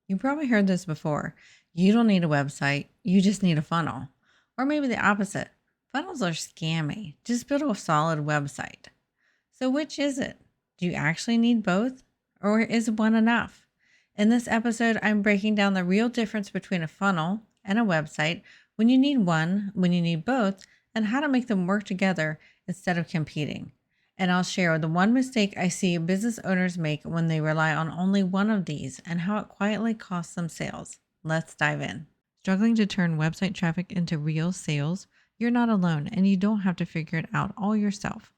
You probably heard this before. You don't need a website, you just need a funnel. Or maybe the opposite. Funnels are scammy. Just build a solid website. So, which is it? Do you actually need both? Or is one enough? In this episode, I'm breaking down the real difference between a funnel and a website, when you need one, when you need both, and how to make them work together instead of competing. And I'll share the one mistake I see business owners make when they rely on only one of these and how it quietly costs them sales. Let's dive in. Struggling to turn website traffic into real sales? You're not alone, and you don't have to figure it out all yourself.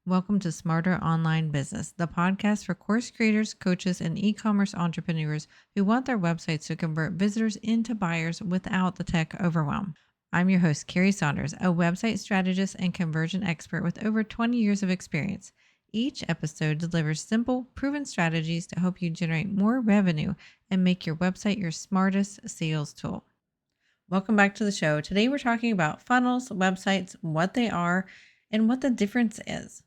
Welcome to Smarter Online Business, the podcast for course creators, coaches, and e-commerce entrepreneurs who want their websites to convert visitors into buyers without the tech overwhelm. I'm your host, Carrie Saunders, a website strategist and conversion expert with over 20 years of experience. Each episode delivers simple, proven strategies to help you generate more revenue and make your website your smartest sales tool. Welcome back to the show. Today we're talking about funnels, websites, what they are, and what the difference is.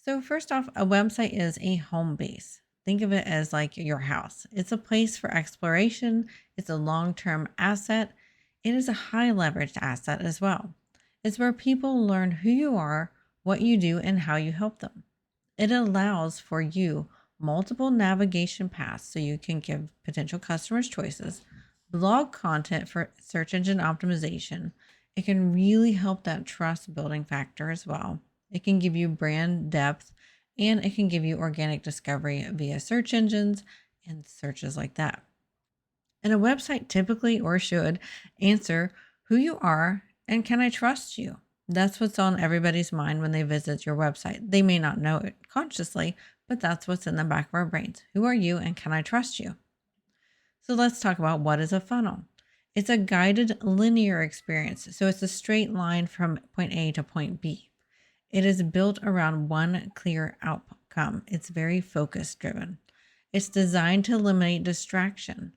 So first off, a website is a home base. Think of it as like your house. It's a place for exploration. It's a long-term asset. It is a high leveraged asset as well. It's where people learn who you are, what you do, and how you help them. It allows for you multiple navigation paths so you can give potential customers choices, blog content for search engine optimization. It can really help that trust building factor as well. It can give you brand depth, and it can give you organic discovery via search engines and searches like that. And a website typically or should answer who you are and can I trust you? That's what's on everybody's mind when they visit your website. They may not know it consciously, but that's what's in the back of our brains. Who are you and can I trust you? So let's talk about what is a funnel. It's a guided linear experience. So it's a straight line from point A to point B. It is built around one clear outcome. It's very focus driven. It's designed to eliminate distraction,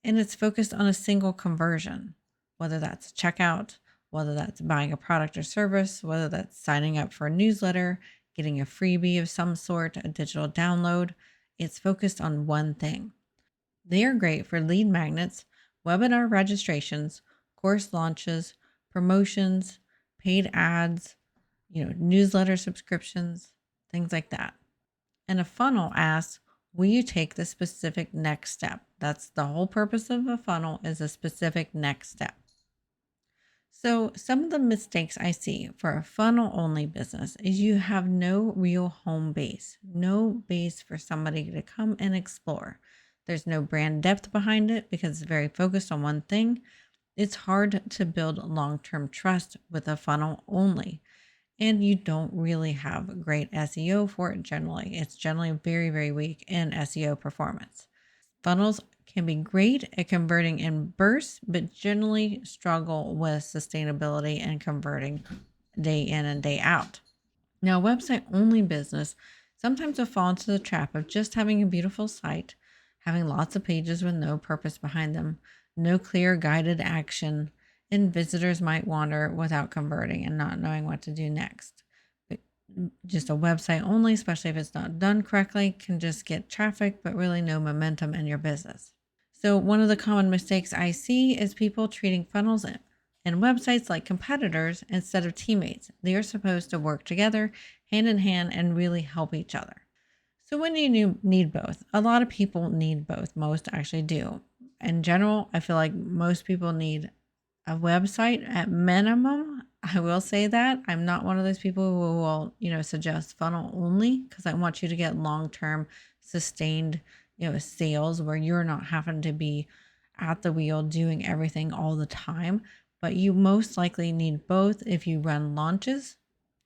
and it's focused on a single conversion, whether that's checkout, whether that's buying a product or service, whether that's signing up for a newsletter, getting a freebie of some sort, a digital download. It's focused on one thing. They are great for lead magnets, webinar registrations, course launches, promotions, paid ads, newsletter subscriptions, things like that. And a funnel asks, will you take the specific next step? That's the whole purpose of a funnel, is a specific next step. So some of the mistakes I see for a funnel only business is you have no real home base, no base for somebody to come and explore. There's no brand depth behind it because it's very focused on one thing. It's hard to build long-term trust with a funnel only. And you don't really have great SEO for it generally. It's generally very, very weak in SEO performance. Funnels can be great at converting in bursts, but generally struggle with sustainability and converting day in and day out. Now, website only business sometimes will fall into the trap of just having a beautiful site, having lots of pages with no purpose behind them, no clear guided action, and visitors might wander without converting and not knowing what to do next. But just a website only, especially if it's not done correctly, can just get traffic, but really no momentum in your business. So one of the common mistakes I see is people treating funnels and websites like competitors instead of teammates. They are supposed to work together, hand in hand, and really help each other. So when do you need both? A lot of people need both. Most actually do. In general, I feel like most people need a website at minimum. I will say that I'm not one of those people who will, suggest funnel only, because I want you to get long-term sustained, sales where you're not having to be at the wheel doing everything all the time. But you most likely need both. If you run launches,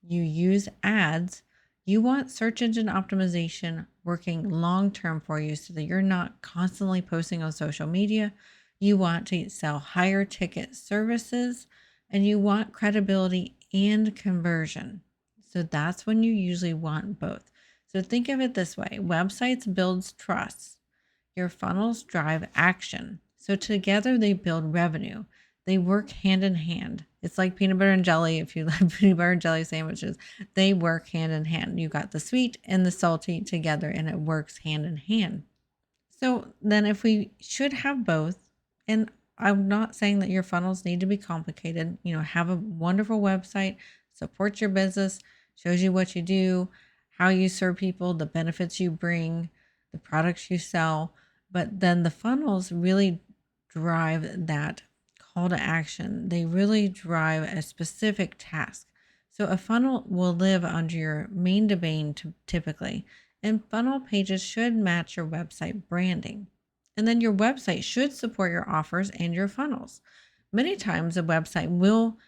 you use ads, you want search engine optimization working long-term for you so that you're not constantly posting on social media. You want to sell higher ticket services, and you want credibility and conversion. So that's when you usually want both. So think of it this way. Websites builds trust. Your funnels drive action. So together they build revenue. They work hand in hand. It's like peanut butter and jelly. If you like peanut butter and jelly sandwiches, they work hand in hand. You got the sweet and the salty together, and it works hand in hand. So then, if we should have both, and I'm not saying that your funnels need to be complicated, have a wonderful website, supports your business, shows you what you do, how you serve people, the benefits you bring, the products you sell. But then the funnels really drive that call to action. They really drive a specific task. So a funnel will live under your main domain typically, and funnel pages should match your website branding. And then your website should support your offers and your funnels. Many times a website will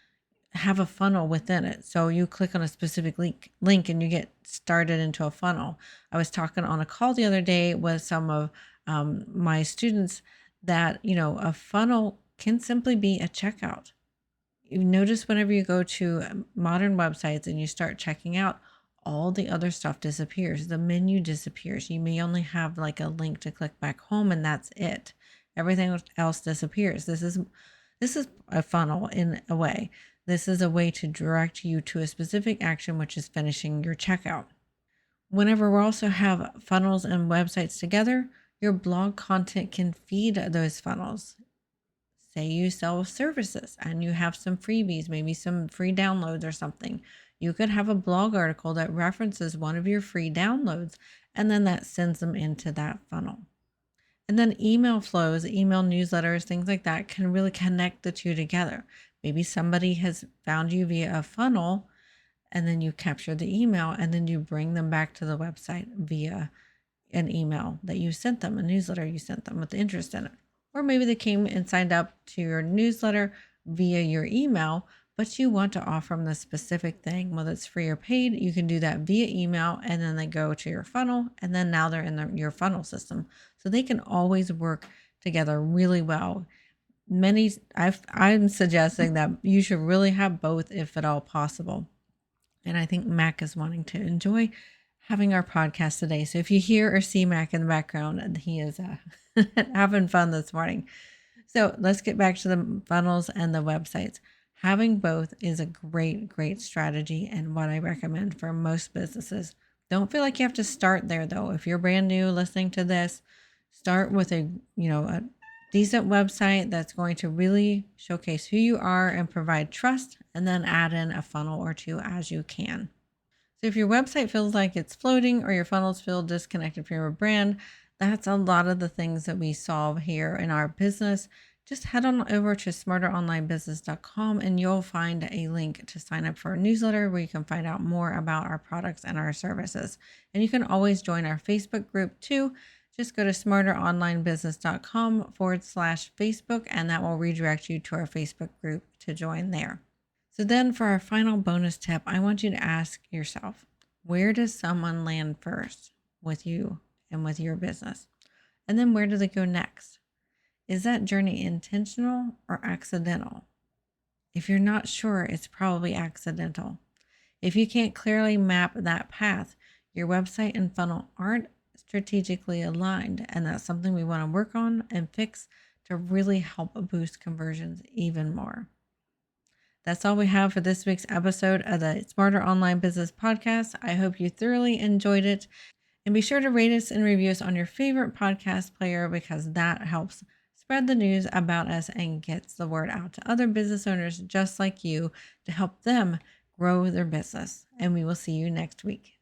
have a funnel within it. So you click on a specific link and you get started into a funnel. I was talking on a call the other day with some of my students that, a funnel can simply be a checkout. You notice whenever you go to modern websites and you start checking out, all the other stuff disappears. The menu disappears. You may only have like a link to click back home and that's it. Everything else disappears. This is a funnel in a way. This is a way to direct you to a specific action, which is finishing your checkout. Whenever we also have funnels and websites together, your blog content can feed those funnels. Say you sell services and you have some freebies, maybe some free downloads or something. You could have a blog article that references one of your free downloads, and then that sends them into that funnel. And then email flows, email newsletters, things like that can really connect the two together. Maybe somebody has found you via a funnel, and then you capture the email, and then you bring them back to the website via an email that you sent them, a newsletter you sent them with interest in it. Or maybe they came and signed up to your newsletter via your email, but you want to offer them the specific thing, whether it's free or paid. You can do that via email, and then they go to your funnel, and then now they're in your funnel system. So they can always work together really well. I'm suggesting that you should really have both if at all possible. And I think Mac is wanting to enjoy having our podcast today. So if you hear or see Mac in the background, he is having fun this morning. So let's get back to the funnels and the websites. Having both is a great, great strategy and what I recommend for most businesses. Don't feel like you have to start there though. If you're brand new listening to this, start with a decent website that's going to really showcase who you are and provide trust, and then add in a funnel or two as you can. So if your website feels like it's floating or your funnels feel disconnected from your brand, that's a lot of the things that we solve here in our business. Just head on over to smarteronlinebusiness.com and you'll find a link to sign up for a newsletter where you can find out more about our products and our services. And you can always join our Facebook group too. Just go to smarteronlinebusiness.com/Facebook, and that will redirect you to our Facebook group to join there. So then for our final bonus tip, I want you to ask yourself, where does someone land first with you and with your business? And then where do they go next? Is that journey intentional or accidental? If you're not sure, it's probably accidental. If you can't clearly map that path, your website and funnel aren't strategically aligned, and that's something we want to work on and fix to really help boost conversions even more. That's all we have for this week's episode of the Smarter Online Business Podcast. I hope you thoroughly enjoyed it, and be sure to rate us and review us on your favorite podcast player, because that helps spread the news about us and gets the word out to other business owners just like you to help them grow their business. And we will see you next week.